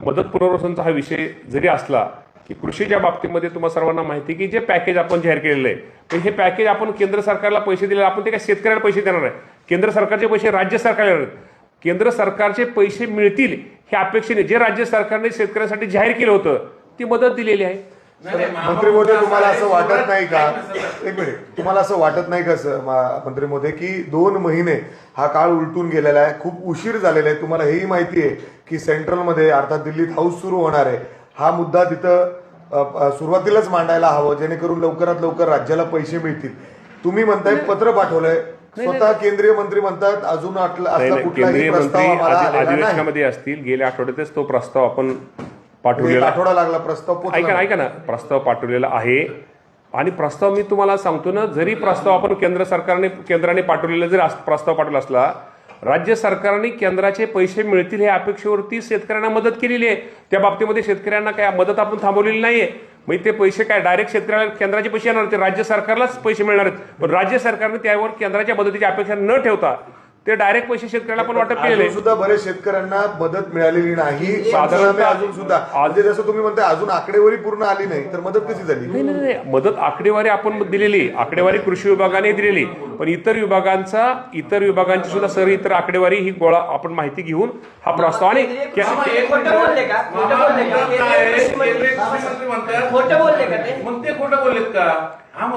मदत पुनर्वसनचा हा विषय जरी असला की कृषीच्या बाबतीमध्ये तुम्हाला सर्वांना माहिती की जे पॅकेज आपण जाहीर केलेलं आहे, तर हे पॅकेज आपण केंद्र सरकारला पैसे दिले, आपण ते काय शेतकऱ्याला पैसे देणार आहे? केंद्र सरकारचे पैसे राज्य सरकारला देणार आहेत. केंद्र सरकारचे पैसे मिळतील हे अपेक्षेने जे राज्य सरकारने शेतकऱ्यांसाठी जाहीर केलं होतं ती मदत दिलेली आहे. मंत्री महोदय, तुम्हाला असं वाटत नाही का, एक मिनिट, तुम्हाला असं वाटत नाही का मंत्री महोदय की 2 महिने हा काळ उलटून गेलेला आहे, खूप उशीर झालेला आहे? तुम्हाला हेही माहिती आहे की सेंट्रलमध्ये अर्थात दिल्लीत हाऊस सुरू होणार आहे, हा मुद्दा तिथं सुरुवातीलाच मांडायला हवं जेणेकरून लवकरात लवकर राज्याला पैसे मिळतील. तुम्ही म्हणताय पत्र पाठवलंय, स्वतः केंद्रीय मंत्री म्हणतात अजून केंद्रीय मंत्री अधिवेशनामध्ये असतील. गेल्या आठवड्यातच तो प्रस्ताव आपण पाठवलेला, आठवडा लागला प्रस्ताव. ऐका ना, प्रस्ताव पाठवलेला आहे. आणि प्रस्ताव मी तुम्हाला सांगतो ना, जरी प्रस्ताव आपण केंद्राने पाठवलेला जरी प्रस्ताव पाठवला असला, राज्य सरकारने केंद्राचे पैसे मिळतील हे अपेक्षेवरती शेतकऱ्यांना मदत केलेली आहे. त्या बाबतीमध्ये शेतकऱ्यांना काय मदत आपण थांबवलेली नाहीये. मग ते पैसे काय डायरेक्ट शेतकऱ्याला केंद्राचे पैसे येणार, ते राज्य सरकारलाच पैसे मिळणार आहेत. पण राज्य सरकारने त्यावर केंद्राच्या मदतीची अपेक्षा न ठेवता ते डायरेक्ट पैसे शेतकऱ्याला पण वाटप केलेले सुद्धा बरेच शेतकऱ्यांना मदत मिळालेली नाही. साधारण अजून सुद्धा म्हणजे जसं तुम्ही म्हणताय अजून आकडेवारी पूर्ण आली नाही, तर मदत कशी झाली? नाही, मदत आकडेवारी आपण दिलेली, आकडेवारी कृषी विभागाने दिलेली, पण इतर विभागांची सुद्धा सर इतर आकडेवारी ही गोळा आपण माहिती घेऊन हा प्रस्ताव आणि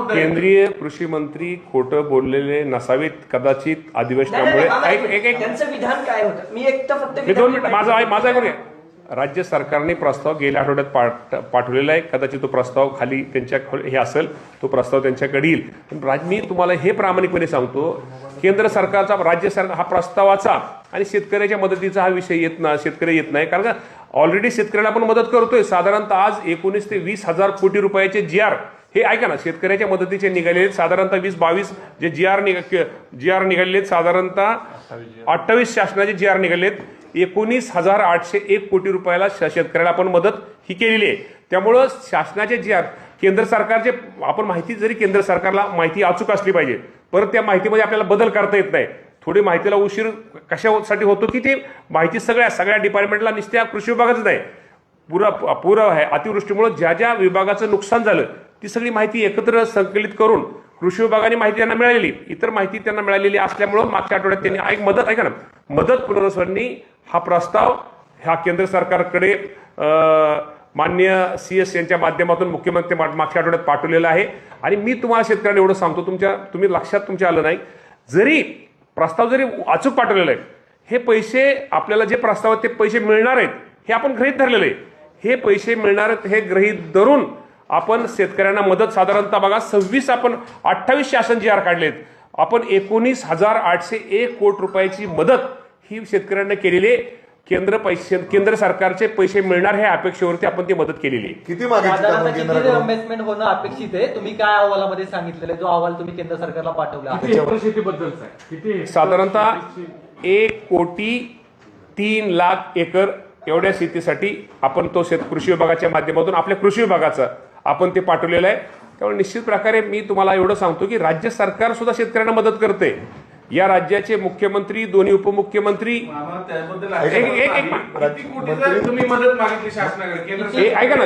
केंद्रीय कृषी मंत्री खोटं बोललेले नसावेत कदाचित अधिवेशनामुळे. माझा ऐकून घ्या. राज्य सरकारने प्रस्ताव गेल्या आठवड्यात पाठवलेला आहे. कदाचित तो प्रस्ताव खाली त्यांच्या हे असेल, तो प्रस्ताव त्यांच्याकडे येईल. पण मी तुम्हाला हे प्रामाणिकपणे सांगतो, केंद्र सरकारचा राज्य सरकार हा प्रस्तावाचा आणि शेतकऱ्याच्या मदतीचा हा विषय शेतकरी येत नाही. कारण का ऑलरेडी शेतकऱ्याला आपण मदत करतोय. साधारणतः आज 19 ते 20 हजार कोटी रुपयाचे GR हे ऐका ना, शेतकऱ्याच्या मदतीचे निघालेले साधारणतः 20-22 जे GR निघालेले, साधारणतः 28 शासनाचे GR निघालेत. 19,801 कोटी रुपयाला शेतकऱ्याला आपण मदत ही केलेली आहे. त्यामुळं शासनाचे GR केंद्र सरकारचे आपण माहिती जरी केंद्र सरकारला माहिती अचूक असली पाहिजे, परत त्या माहितीमध्ये आपल्याला बदल करता येत नाही. थोडी माहितीला उशीर कशासाठी होतो की ते माहिती सगळ्या डिपार्टमेंटला नुसत्या कृषी विभागाचं नाही, पुरा आहे. अतिवृष्टीमुळे ज्या विभागाचं नुकसान झालं ती सगळी माहिती एकत्र संकलित करून कृषी विभागाने माहिती त्यांना मिळालेली, इतर माहिती त्यांना मिळालेली असल्यामुळं मागच्या आठवड्यात त्यांनी मदत पुनर्वसननी हा प्रस्ताव हा केंद्र सरकारकडे माननीय CS यांच्या माध्यमातून मुख्यमंत्री मागच्या आठवड्यात पाठवलेला आहे. आणि मी तुम्हाला शेतकऱ्यांना एवढं सांगतो, तुम्ही लक्षात तुमच्या आलं नाही, जरी प्रस्ताव जरी अचूक पाठवलेला आहे, हे पैसे आपल्याला जे प्रस्तावात ते पैसे मिळणार आहेत हे आपण गृहीत धरलेले आहे. हे पैसे मिळणार आहेत हे गृहीत धरून आपण शेतकऱ्यांना मदत साधारणतः बघा 28 शासन GR काढलेत. आपण 19,801 कोटी रुपयाची मदत ही शेतकऱ्यांना केलेली आहे. केंद्र सरकारचे पैसे मिळणार हे अपेक्षेवरती आपण ती मदत केलेली आहे. किती इन्व्हेस्टमेंट होणं अपेक्षित आहे? तुम्ही काय अहवालामध्ये सांगितलेलं, जो अहवाल तुम्ही केंद्र सरकारला पाठवला? साधारणतः 1,03,00,000 एकर एवढ्या शेतीसाठी आपण तो कृषी विभागाच्या माध्यमातून आपल्या कृषी विभागाचा आपण ते पाठवलेलं आहे. त्यामुळे निश्चित प्रकारे मी तुम्हाला एवढं सांगतो की राज्य सरकार सुद्धा शेतकऱ्यांना मदत करते. या राज्याचे मुख्यमंत्री, दोन्ही उपमुख्यमंत्री, ऐका ना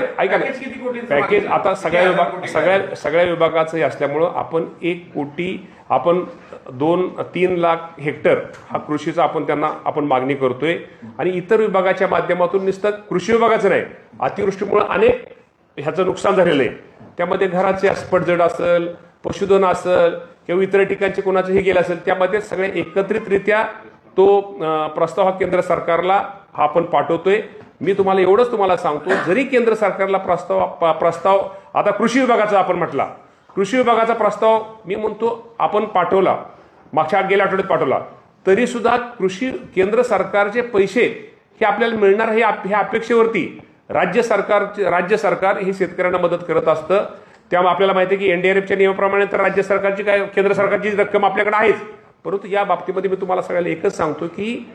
पॅकेज आता सगळ्या विभागाचं असल्यामुळं आपण 1 कोटी आपण 2-3 लाख हेक्टर हा कृषीचा आपण मागणी करतोय. आणि इतर विभागाच्या माध्यमातून नुसतं कृषी विभागाचं नाही, अतिवृष्टीमुळे अनेक ह्याचं नुकसान झालेलं आहे. त्यामध्ये घराचे पडझड असेल, पशुधन असेल किंवा इतर ठिकाणचे कोणाचं हे गेलं असेल, त्यामध्ये सगळे एकत्रितरित्या तो प्रस्ताव हा केंद्र सरकारला हा आपण पाठवतोय. मी तुम्हाला सांगतो, जरी केंद्र सरकारला प्रस्ताव आता कृषी विभागाचा आपण म्हटला, कृषी विभागाचा प्रस्ताव मी म्हणतो आपण पाठवला, गेल्या आठवड्यात पाठवला, तरी सुद्धा केंद्र सरकारचे पैसे हे आपल्याला मिळणार हे अपेक्षेवरती राज्य सरकार हे शेतकऱ्यांना मदत करत असतं. त्यामुळे आपल्याला माहिती आहे की NDRFच्या नियमाप्रमाणे तर राज्य सरकारची केंद्र सरकारची रक्कम आपल्याकडे आहेच, परंतु या बाबतीमध्ये मी तुम्हाला सगळ्याला एकच सांगतो की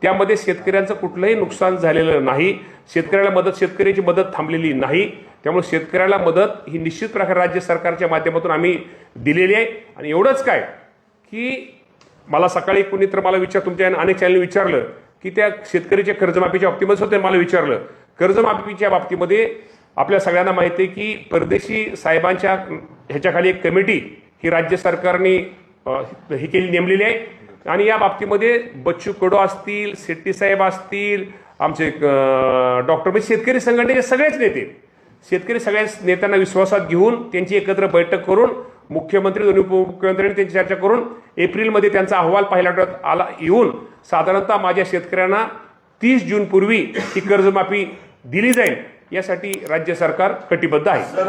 त्यामध्ये शेतकऱ्यांचं कुठलंही नुकसान झालेलं नाही, शेतकऱ्याची मदत थांबलेली नाही. त्यामुळे शेतकऱ्याला मदत ही निश्चित प्रकारे राज्य सरकारच्या माध्यमातून आम्ही दिलेली आहे. आणि एवढंच काय की मला सकाळी कुणी तर मला तुमच्या अनेक चॅनल विचारलं की त्या शेतकऱ्याच्या कर्जमाफीच्या बाबतीमध्ये मला विचारलं, कर्जमाफीच्या बाबतीमध्ये आपल्या सगळ्यांना माहिती आहे की परदेशी साहेबांच्या ह्याच्याखाली एक कमिटी ही राज्य सरकारने ही केली नेमलेली आहे आणि या बाबतीमध्ये बच्चू कडू असतील, शेट्टी साहेब असतील, आमचे डॉक्टर म्हणजे शेतकरी संघटनेचे सगळेच नेते, शेतकरी सगळ्या नेत्यांना विश्वासात घेऊन त्यांची एकत्र बैठक करून मुख्यमंत्री दोन्ही उपमुख्यमंत्र्यांनी त्यांची चर्चा करून एप्रिलमध्ये त्यांचा अहवाल पहिल्या आठवड्यात आला येऊन साधारणतः माझ्या शेतकऱ्यांना 30 जून पूर्वी ही कर्जमाफी दिली जाईल यासाठी राज्य सरकार कटिबद्ध आहे.